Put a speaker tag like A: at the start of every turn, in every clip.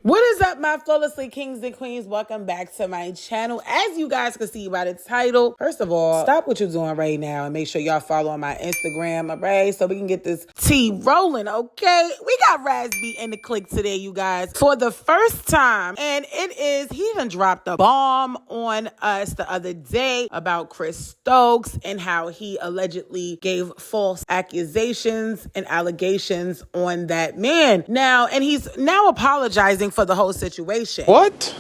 A: What is up, my flawlessly kings and queens? Welcome back to my channel. As you guys can see by the title, first of all, stop what you're doing right now and make sure y'all follow on my Instagram, all right? So we can get this tea rolling, okay? We got Raz B in the clique today, you guys, for the first time. And he even dropped a bomb on us the other day about Chris Stokes and how he allegedly gave false accusations and allegations on that man. Now, and he's now apologizing for the whole situation.
B: What?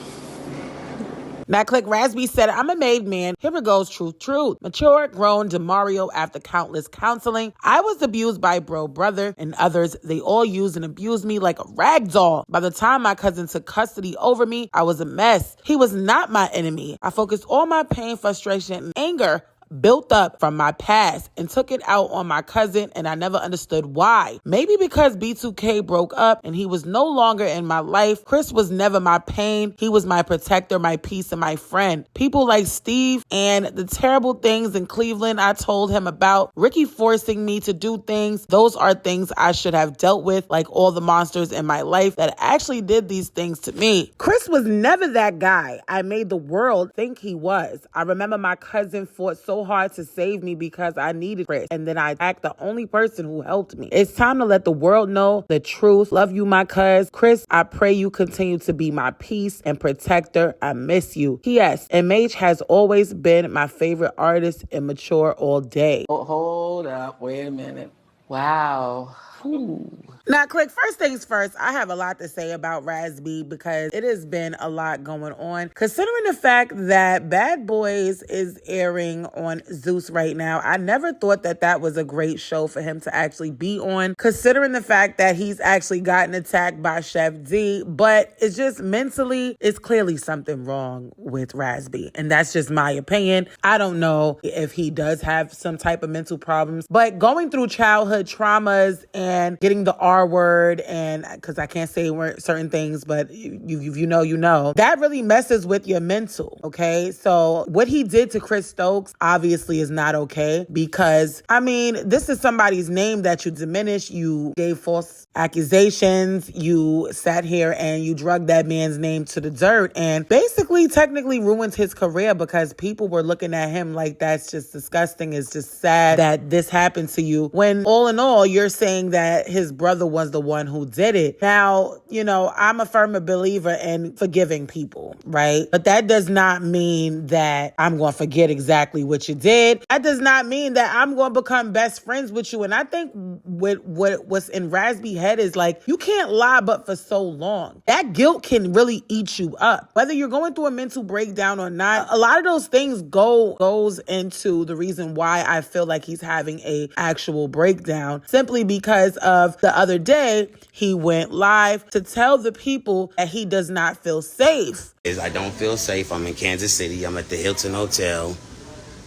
A: Now, click Razb said, I'm a made man. Here it goes, truth. Mature, grown DeMario after countless counseling. I was abused by brother and others. They all used and abused me like a rag doll. By the time my cousin took custody over me, I was a mess. He was not my enemy. I focused all my pain, frustration, and anger built up from my past and took it out on my cousin, and I never understood why. Maybe because B2K broke up and he was no longer in my life. Chris was never my pain. He was my protector, my peace, and my friend. People like Steve and the terrible things in Cleveland I told him about, Ricky forcing me to do things, those are things I should have dealt with, like all the monsters in my life that actually did these things to me. Chris was never that guy I made the world think he was. I remember my cousin fought so hard to save me because I needed Chris, and then I attacked the only person who helped me. It's time to let the world know the truth. Love you, my cuz. Chris, I pray you continue to be my peace and protector. I miss you. P.S. MH has always been my favorite artist and Mature all day.
C: Oh, hold up. Wait a minute. Wow. Ooh.
A: Now, click, first things first, I have a lot to say about Raz B because it has been a lot going on. Considering the fact that Bad Boys is airing on Zeus right now, I never thought that that was a great show for him to actually be on, considering the fact that he's actually gotten attacked by Chef D, but it's just mentally, it's clearly something wrong with Raz B, and that's just my opinion. I don't know if he does have some type of mental problems, but going through childhood traumas and getting the R word, and because I can't say certain things, but you know, that really messes with your mental, okay? So what he did to Chris Stokes obviously is not okay because, I mean, this is somebody's name that you diminished. You gave false accusations. You sat here and you drugged that man's name to the dirt and basically technically ruined his career because people were looking at him like that's just disgusting. It's just sad that this happened to you when all in all, you're saying that his brother was the one who did it. Now, you know, I'm a firm believer in forgiving people, right? But that does not mean that I'm going to forget exactly what you did. That does not mean that I'm going to become best friends with you. And I think what's in Raz B head is like, you can't lie but for so long. That guilt can really eat you up. Whether you're going through a mental breakdown or not, a lot of those things goes into the reason why I feel like he's having a actual breakdown, simply because of the other day, he went live to tell the people that he does not feel safe.
D: I don't feel safe. I'm in Kansas City. I'm at the Hilton Hotel.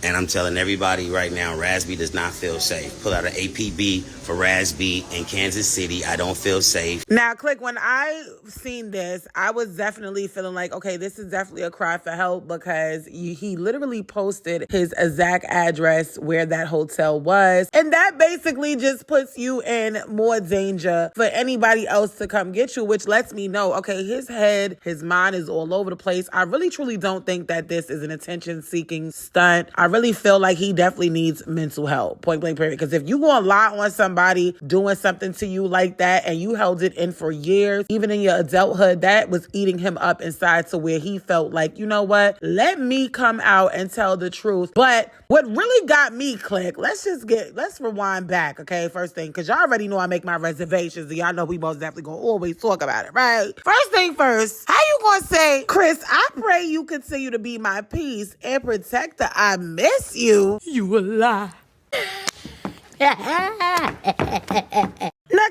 D: And I'm telling everybody right now, Raz B does not feel safe. Pull out an APB for Raz B in Kansas City. I don't feel safe.
A: Now, click, when I seen this, I was definitely feeling like, okay, this is definitely a cry for help because he literally posted his exact address where that hotel was. And that basically just puts you in more danger for anybody else to come get you, which lets me know, okay, his head, his mind is all over the place. I really, truly don't think that this is an attention-seeking stunt. I really feel like he definitely needs mental help, point blank period. Because if you go and lie on somebody doing something to you like that and you held it in for years, even in your adulthood, that was eating him up inside to where he felt like, you know what, let me come out and tell the truth. But what really got me, click, let's rewind back, okay? First thing, because y'all already know I make my reservations and y'all know we most definitely gonna always talk about it, right? First thing first, how you gonna say, Chris, I pray you continue to be my peace and protector. I miss you. You a lie. Now,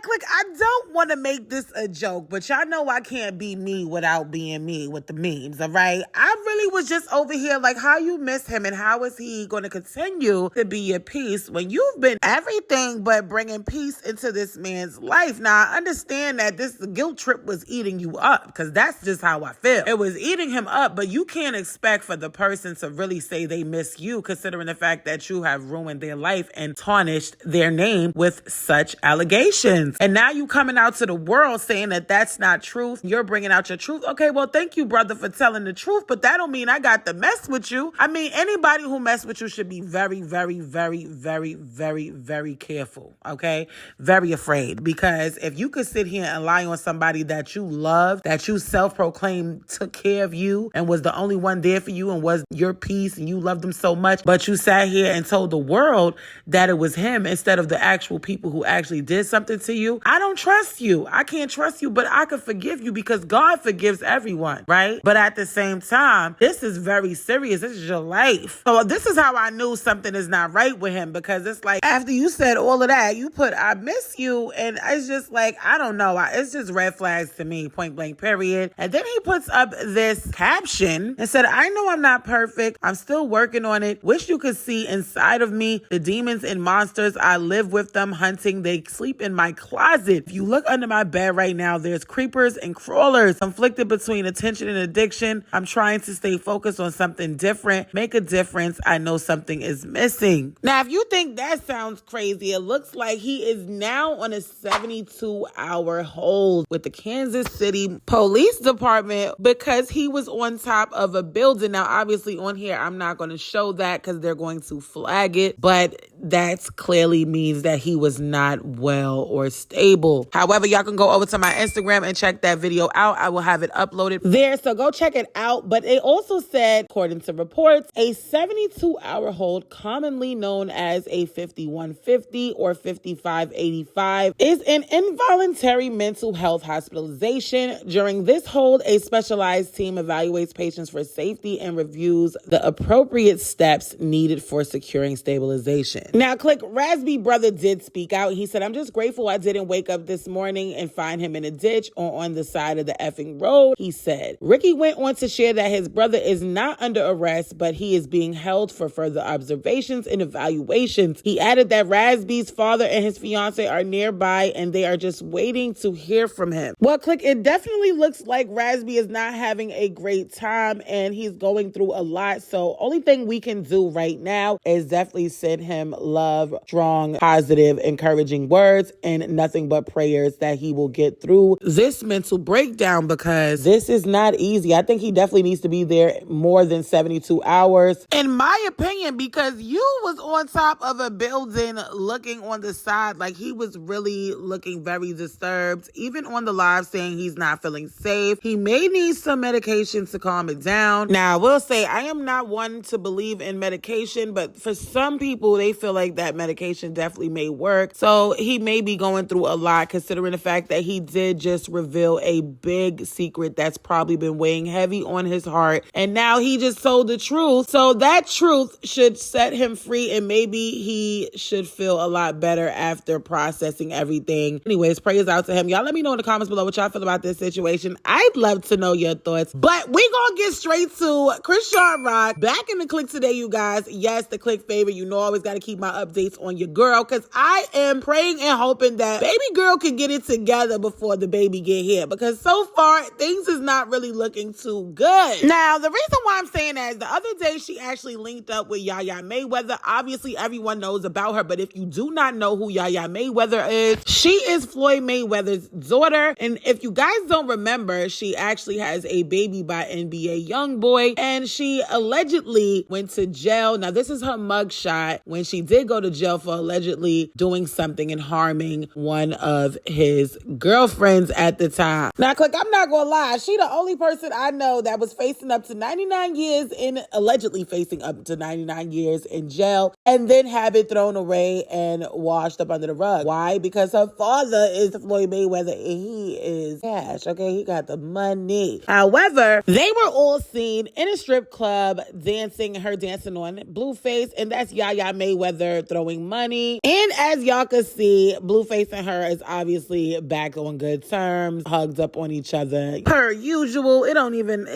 A: click, I don't want to make this a joke, but y'all know I can't be me without being me with the memes, all right? I really was just over here like, how you miss him and how is he going to continue to be your peace when you've been everything but bringing peace into this man's life? Now, I understand that this guilt trip was eating you up because that's just how I feel. It was eating him up, but you can't expect for the person to really say they miss you considering the fact that you have ruined their life and tarnished their name with such allegations. And now you coming out to the world saying that that's not truth. You're bringing out your truth. Okay, well, thank you, brother, for telling the truth, but that don't mean I got to mess with you. I mean, anybody who mess with you should be very, very, very, very, very, very careful, okay? Very afraid, because if you could sit here and lie on somebody that you love, that you self-proclaimed took care of you and was the only one there for you and was your peace and you loved them so much, but you sat here and told the world that it was him instead of the actual people who actually did something to you, I don't trust you. I can't trust you, but I could forgive you because God forgives everyone, right? But at the same time, this is very serious. This is your life. So this is how I knew something is not right with him, because it's like, after you said all of that, you put, I miss you. And it's just like, I don't know. It's just red flags to me, point blank, period. And then he puts up this caption and said, I know I'm not perfect. I'm still working on it. Wish you could see inside of me the demons and monsters. I live with them hunting. They sleep in my closet. If you look under my bed right now, there's creepers and crawlers. Conflicted between attention and addiction. I'm trying to stay focused on something different. Make a difference. I know something is missing. Now, if you think that sounds crazy, it looks like he is now on a 72-hour hold with the Kansas City Police Department because he was on top of a building. Now, obviously on here, I'm not going to show that because they're going to flag it, but that clearly means that he was not well or stable. However, y'all can go over to my Instagram and check that video out. I will have it uploaded there, so go check it out. But it also said, according to reports, a 72-hour hold, commonly known as a 5150 or 5585, is an involuntary mental health hospitalization. During this hold, a specialized team evaluates patients for safety and reviews the appropriate steps needed for securing stabilization. Now, click Raz B brother did speak out. He said, I'm just grateful I didn't wake up this morning and find him in a ditch or on the side of the effing road. He said, Ricky went on to share that his brother is not under arrest, but he is being held for further observations and evaluations. He added that Raz B's father and his fiance are nearby and they are just waiting to hear from him. Well, click, it definitely looks like Raz B is not having a great time and he's going through a lot. So only thing we can do right now is definitely send him love, strong, positive, encouraging words, and nothing but prayers that he will get through this mental breakdown, because this is not easy. I think he definitely needs to be there more than 72 hours, in my opinion, because you was on top of a building looking on the side like he was really looking very disturbed, even on the live saying he's not feeling safe. He may need some medication to calm it down. Now, I will say I am not one to believe in medication, but for some people, they feel like that medication definitely may work. So he may be going through a lot, considering the fact that he did just reveal a big secret that's probably been weighing heavy on his heart. And now he just told the truth. So that truth should set him free, and maybe he should feel a lot better after processing everything. Anyways, prayers out to him. Y'all let me know in the comments below what y'all feel about this situation. I'd love to know your thoughts. But we gonna get straight to Chrisean Rock back in the click today, you guys. Yes, the click favorite. You know I always gotta keep my updates on your girl, because I am praying and hoping that baby girl can get it together before the baby get here, because so far things is not really looking too good. Now, the reason why I'm saying that is the other day she actually linked up with YaYaMayweather. Obviously everyone knows about her, but if you do not know who YaYaMayweather is, she is Floyd Mayweather's daughter. And if you guys don't remember, she actually has a baby by NBA YoungBoy, and she allegedly went to jail. Now, this is her mugshot when she did go to jail for allegedly doing something and harming one of his girlfriends at the time. Now, click, I'm not gonna lie, she the only person I know that was facing up to 99 years in, allegedly facing up to 99 years in jail, and then have it thrown away and washed up under the rug. Why? Because her father is Floyd Mayweather and he is cash, okay? He got the money. However, they were all seen in a strip club dancing, her dancing on Blueface, and that's YaYaMayweather throwing money. And as y'all can see, Blueface and her is obviously back on good terms, hugged up on each other. Per usual, it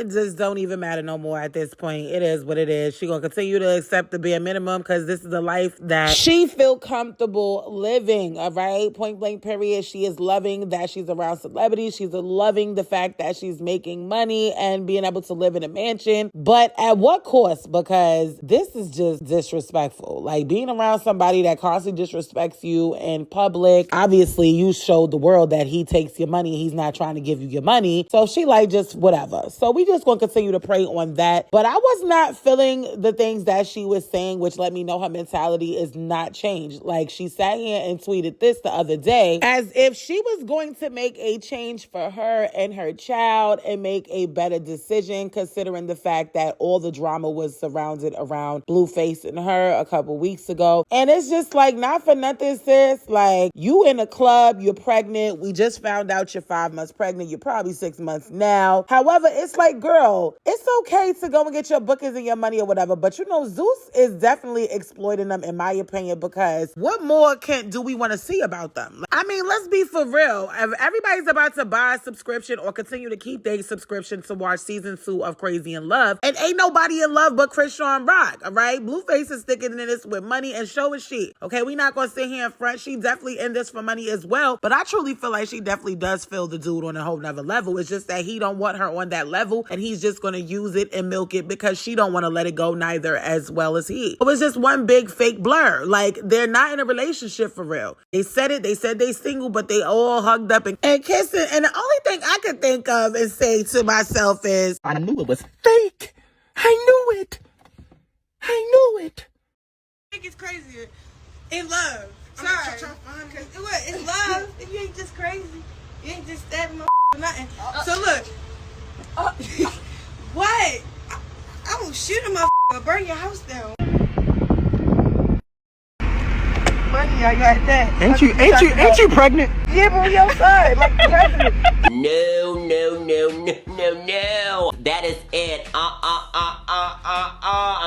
A: just don't even matter no more at this point. It is what it is. She gonna continue to accept the bare minimum because this is the life that she feel comfortable living, all right? Point blank period. She is loving that she's around celebrities. She's loving the fact that she's making money and being able to live in a mansion. But at what cost? Because this is just disrespectful. Like, being around somebody that constantly disrespects you in public. Obviously, you showed the world that he takes your money. He's not trying to give you your money. So she like, just whatever. So we just gonna continue to pray on that. But I was not feeling the things that she was saying, which let me know her mentality is not changed. Like, she sat here and tweeted this the other day as if she was going to make a change for her and her child and make a better decision, considering the fact that all the drama was surrounded around Blueface and her a couple weeks ago. And it's just like, not for nothing, sis. Like, you in a club, you're pregnant. We just found out you're 5 months pregnant. You're probably 6 months now. However, it's like, girl, it's okay to go and get your bookings and your money or whatever. But you know, Zeus is definitely exploiting them, in my opinion, because what more do we want to see about them? I mean, let's be for real. If everybody's about to buy a subscription or continue to keep their subscription to watch season 2 of Crazy in Love, and ain't nobody in love but Chrisean Rock, all right? Blueface is sticking in this with money and showing shit. Okay, we not gonna sit here in front. She definitely in this for money as well, but I truly feel like she definitely does feel the dude on a whole nother level. It's just that he don't want her on that level, and he's just gonna use it and milk it because she don't want to let it go neither as well as he. It was just one big fake blur. Like, they're not in a relationship for real. They said it. They said they single, but they all hugged up and kissing. And the only thing I could think of and say to myself is,
B: I knew it was fake. I knew it. I knew it.
E: I think it's crazier in love. Sorry. Cause in love, if you ain't just crazy, you ain't just stabbing my or nothing. So look, what? I will shoot him or burn your house down. Money, I got that.
B: Ain't you pregnant?
E: Yeah, but we outside, like the president.
F: No. That is it.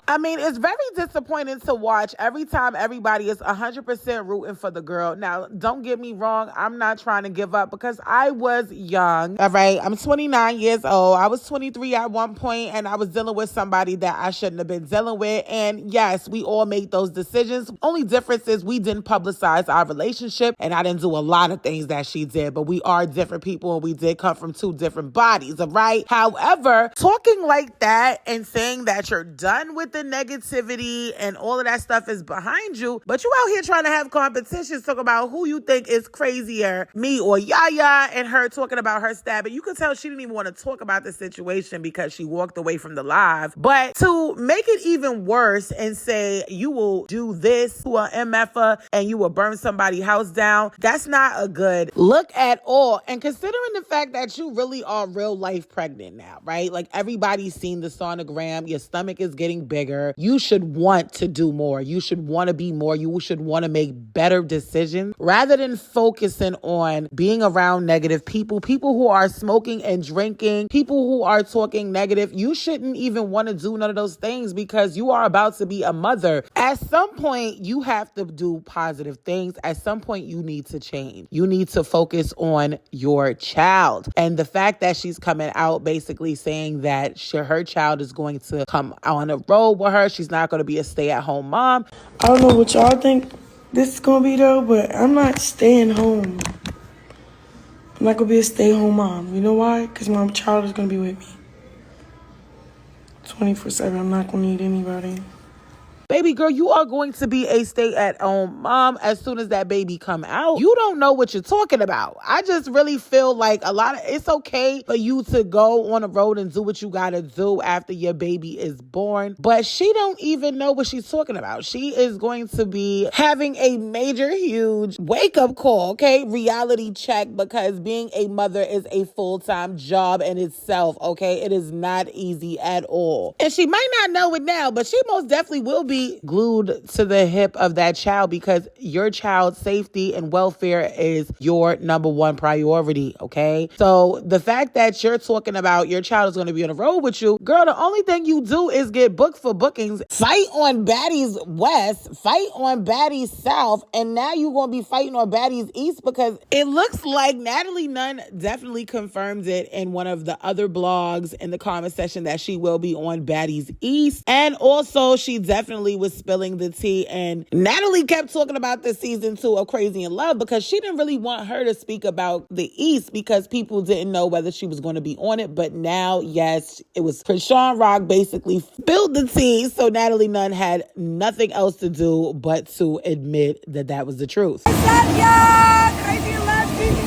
A: I mean, it's very disappointing to watch every time everybody is 100% rooting for the girl. Now, don't get me wrong. I'm not trying to give up because I was young. All right. I'm 29 years old. I was 23 at one point, and I was dealing with somebody that I shouldn't have been dealing with. And yes, we all make those decisions. Only difference is we didn't publicize our relationship, and I didn't do a lot of things that she did, but we are different people, and we did come from two different bodies. All right. However, talking like that and saying that you're done with the negativity and all of that stuff is behind you, but you out here trying to have competitions, talk about who you think is crazier, me or Yaya, and her talking about her stabbing. You could tell she didn't even want to talk about the situation because she walked away from the live. But to make it even worse and say you will do this to a MFer and you will burn somebody's house down, that's not a good look at all. And considering the fact that you really are real life pregnant now, right? Like, everybody's seen the sonogram. Your stomach is getting bigger. You should want to do more. You should want to be more. You should want to make better decisions rather than focusing on being around negative people who are smoking and drinking, people who are talking negative. You shouldn't even want to do none of those things because you are about to be a mother. At some point, you have to do positive things. At some point, you need to change. You need to focus on your child. And the fact that she's coming out basically saying that her child is going to come on a road with her. She's not going to be a stay-at-home mom.
G: I don't know what y'all think this is going to be, though, but I'm not staying home. I'm not going to be a stay-home mom. You know why? Because my child is going to be with me 24/7. I'm not going to need anybody.
A: Baby girl, you are going to be a stay-at-home mom as soon as that baby come out. You don't know what you're talking about. I just really feel like it's okay for you to go on the road and do what you gotta do after your baby is born. But she don't even know what she's talking about. She is going to be having a major, huge wake-up call, okay? Reality check, because being a mother is a full-time job in itself, okay? It is not easy at all. And she might not know it now, but she most definitely will be definitely glued to the hip of that child because your child's safety and welfare is your number one priority, okay? So the fact that you're talking about your child is going to be on the road with you, girl, the only thing you do is get booked for bookings, fight on baddies west, fight on baddies south, and now you're going to be fighting on baddies east because it looks like Natalie Nunn definitely confirmed it in one of the other blogs in the comment section that she will be on baddies east. And also she definitely was spilling the tea, and Natalie kept talking about the season 2 of Crazy in Love because she didn't really want her to speak about the east because people didn't know whether she was going to be on it. But now, yes, it was ChriseanRock Rock basically spilled the tea, so Natalie Nunn had nothing else to do but to admit that that was the truth.
E: What's up, y'all? Crazy in Love season 2.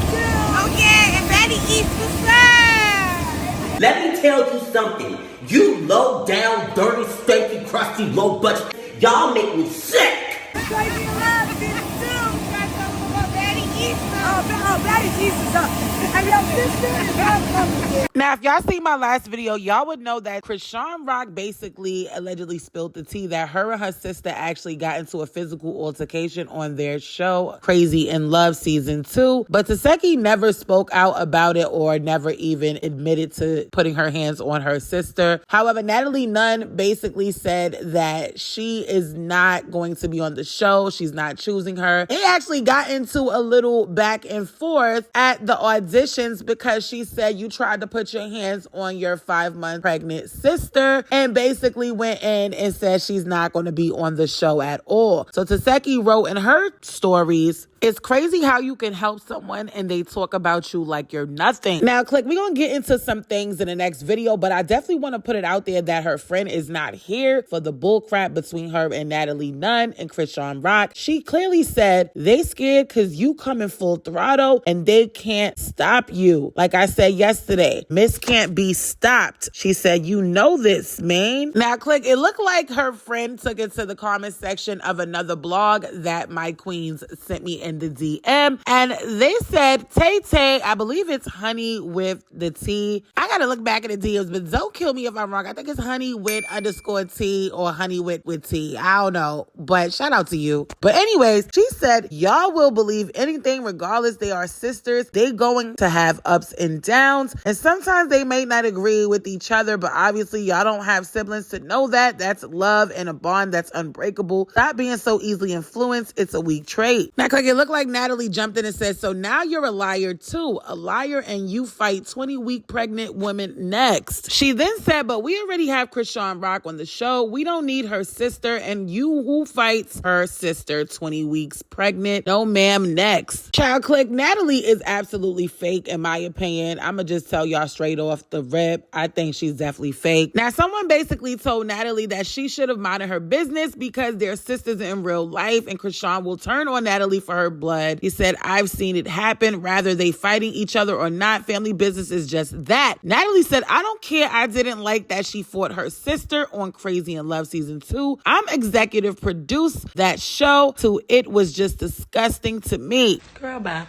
E: Oh yeah, and Betty East was up.
F: Let me tell you something. You low down, dirty, stanky, crusty, low budget. Y'all make me sick.
E: Crazy in Love season 2. Guys, talking about Betty East. Oh, Betty East is up. And your sister is up.
A: Now, if y'all seen my last video, y'all would know that Chrisean Rock basically allegedly spilled the tea that her and her sister actually got into a physical altercation on their show, Crazy in Love Season 2. But Taseki never spoke out about it or never even admitted to putting her hands on her sister. However, Natalie Nunn basically said that she is not going to be on the show. She's not choosing her. They actually got into a little back and forth at the auditions because she said you tried to put your hands on your 5-month pregnant sister and basically went in and said she's not going to be on the show at all. So Taseki wrote in her stories, "It's crazy how you can help someone and they talk about you like you're nothing." Now, we're going to get into some things in the next video, but I definitely want to put it out there that her friend is not here for the bullcrap between her and Natalie Nunn and Chrisean Rock. She clearly said they scared because you come in full throttle and they can't stop you. Like I said yesterday, Miss can't be stopped. She said, you know this, man. Now, it looked like her friend took it to the comment section of another blog that my queens sent me in the DM, and they said, Tay, I believe it's honey with the T. I gotta look back at the DMs, but don't kill me if I'm wrong. I think it's honey with _T or honey with T. I don't know, but shout out to you. But anyways, she said, y'all will believe anything regardless. They are sisters. They going to have ups and downs, and sometimes they may not agree with each other, but obviously y'all don't have siblings to know that. That's love and a bond that's unbreakable. Stop being so easily influenced. It's a weak trait. Now, it looked like Natalie jumped in and said, so now you're a liar too. A liar, and you fight 20-week pregnant women next. She then said, but we already have Chrisean Rock on the show. We don't need her sister, and you who fights her sister 20 weeks pregnant? No, ma'am, next. Child, Natalie is absolutely fake in my opinion. I'm going to just tell y'all straight off the rip. I think she's definitely fake. Now, someone basically told Natalie that she should have minded her business because they're sisters in real life, and Chrisean will turn on Natalie for her blood. He said, I've seen it happen. Rather they fighting each other or not, family business is just that. Natalie said, I don't care. I didn't like that she fought her sister on Crazy in Love Season 2. I'm executive produced that show too. It was just disgusting to me.
G: Girl, bye.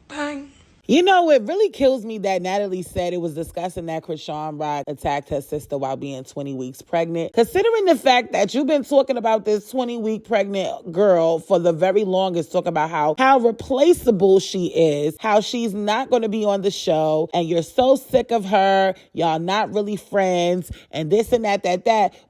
G: Bye.
A: You know, it really kills me that Natalie said it was disgusting that Chrisean Rock attacked her sister while being 20 weeks pregnant. Considering the fact that you've been talking about this 20-week pregnant girl for the very longest, talking about how replaceable she is, how she's not going to be on the show, and you're so sick of her, y'all not really friends, and this and that.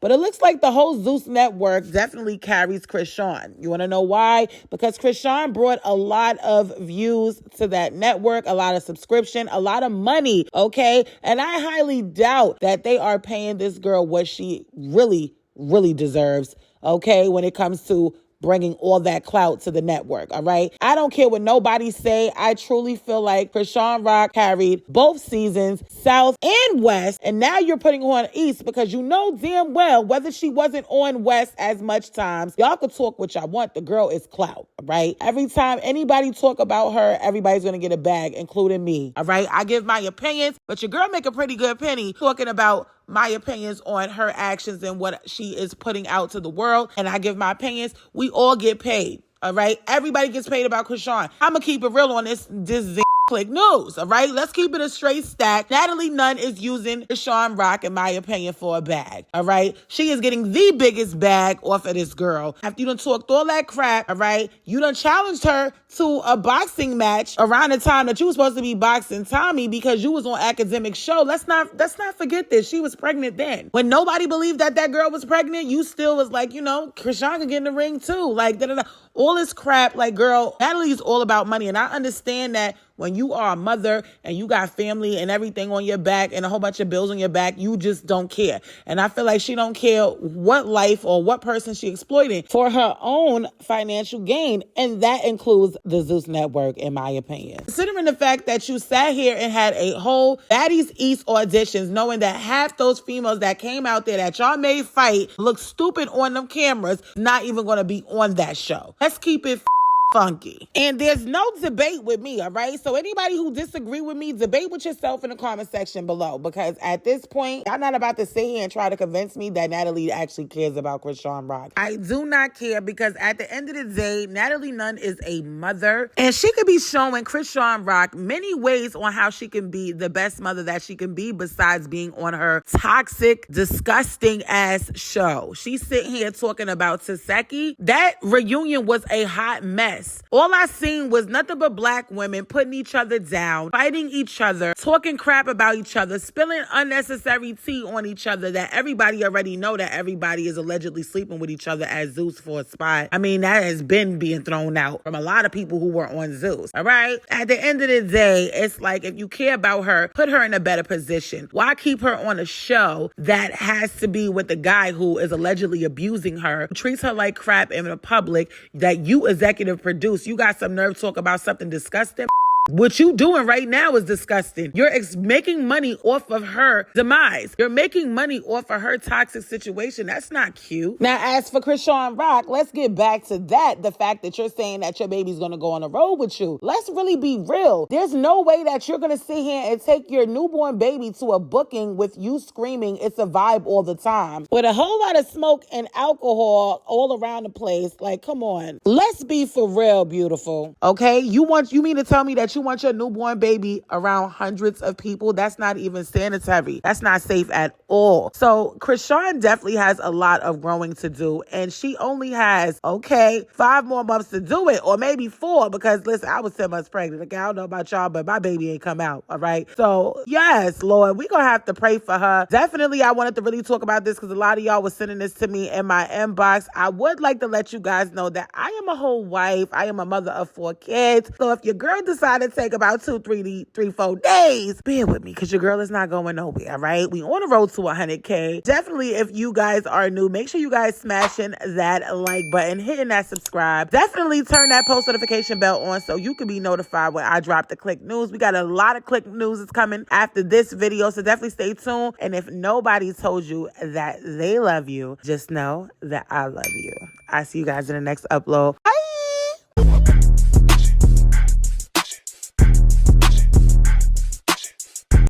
A: But it looks like the whole Zeus network definitely carries Chrisean. You want to know why? Because Chrisean brought a lot of views to that network, a lot of subscription, a lot of money, okay? And I highly doubt that they are paying this girl what she really, really deserves, okay, when it comes to bringing all that clout to the network, all right? I don't care what nobody say. I truly feel like Chrisean Rock carried both seasons, South and West, and now you're putting her on East because you know damn well whether she wasn't on West as much times, y'all could talk what y'all want. The girl is clout, all right? Every time anybody talk about her, everybody's going to get a bag, including me, all right? I give my opinions, but your girl make a pretty good penny talking about my opinions on her actions and what she is putting out to the world. And I give my opinions. We all get paid. All right. Everybody gets paid about Chrisean. I'm going to keep it real on this Click news, all right? Let's keep it a straight stack. Natalie Nunn is using Chrisean Rock, in my opinion, for a bag, all right? She is getting the biggest bag off of this girl. After you done talked all that crap, all right? You done challenged her to a boxing match around the time that you were supposed to be boxing Tommy because you was on academic show. Let's not forget this. She was pregnant then. When nobody believed that girl was pregnant, you still was like, Chrisean can get in the ring too. Like, all this crap. Like, girl, Natalie is all about money. And I understand that when you are a mother and you got family and everything on your back and a whole bunch of bills on your back, you just don't care. And I feel like she don't care what life or what person she exploiting for her own financial gain. And that includes the Zeus Network, in my opinion. Considering the fact that you sat here and had a whole Baddies East auditions, knowing that half those females that came out there that y'all made fight look stupid on them cameras, not even going to be on that show. Let's keep it funky. And there's no debate with me, all right? So anybody who disagree with me, debate with yourself in the comment section below, because at this point, I'm not about to sit here and try to convince me that Natalie actually cares about Chrisean Rock. I do not care, because at the end of the day, Natalie Nunn is a mother, and she could be showing Chrisean Rock many ways on how she can be the best mother that she can be, besides being on her toxic, disgusting ass show. She's sitting here talking about Taseki. That reunion was a hot mess. All I seen was nothing but black women putting each other down, fighting each other, talking crap about each other, spilling unnecessary tea on each other that everybody already know that everybody is allegedly sleeping with each other as Zeus for a spot. I mean, that has been being thrown out from a lot of people who were on Zeus, all right? At the end of the day, it's like, if you care about her, put her in a better position. Why keep her on a show that has to be with the guy who is allegedly abusing her, treats her like crap in the public, that you executive produce? You got some nerve to talk about something disgusting? What you doing right now is disgusting. You're making money off of her demise. You're making money off of her toxic situation. That's not cute. Now, as for Chrisean Rock, let's get back to that. The fact that you're saying that your baby's going to go on the road with you. Let's really be real. There's no way that you're going to sit here and take your newborn baby to a booking with you screaming it's a vibe all the time, with a whole lot of smoke and alcohol all around the place. Like, come on. Let's be for real, beautiful. Okay? You mean to tell me that you want your newborn baby around hundreds of people? That's not even sanitary. That's not safe at all. So Chrisean definitely has a lot of growing to do, and she only has, 5 more months to do it, or maybe 4, because listen, I was 10 months pregnant. Okay, I don't know about y'all, but my baby ain't come out. All right. So yes, Lord, we're going to have to pray for her. Definitely, I wanted to really talk about this because a lot of y'all was sending this to me in my inbox. I would like to let you guys know that I am a whole wife. I am a mother of 4 kids. So if your girl decided to take about 2, 3, 4 days, bear with me, because your girl is not going nowhere, all right? We on the road to 100K. Definitely, if you guys are new, make sure you guys smashing that like button, hitting that subscribe. Definitely turn that post notification bell on so you can be notified when I drop the click news. We got a lot of click news is coming after this video, so definitely stay tuned. And if nobody told you that they love you, just know that I love you. I see you guys in the next upload. Bye.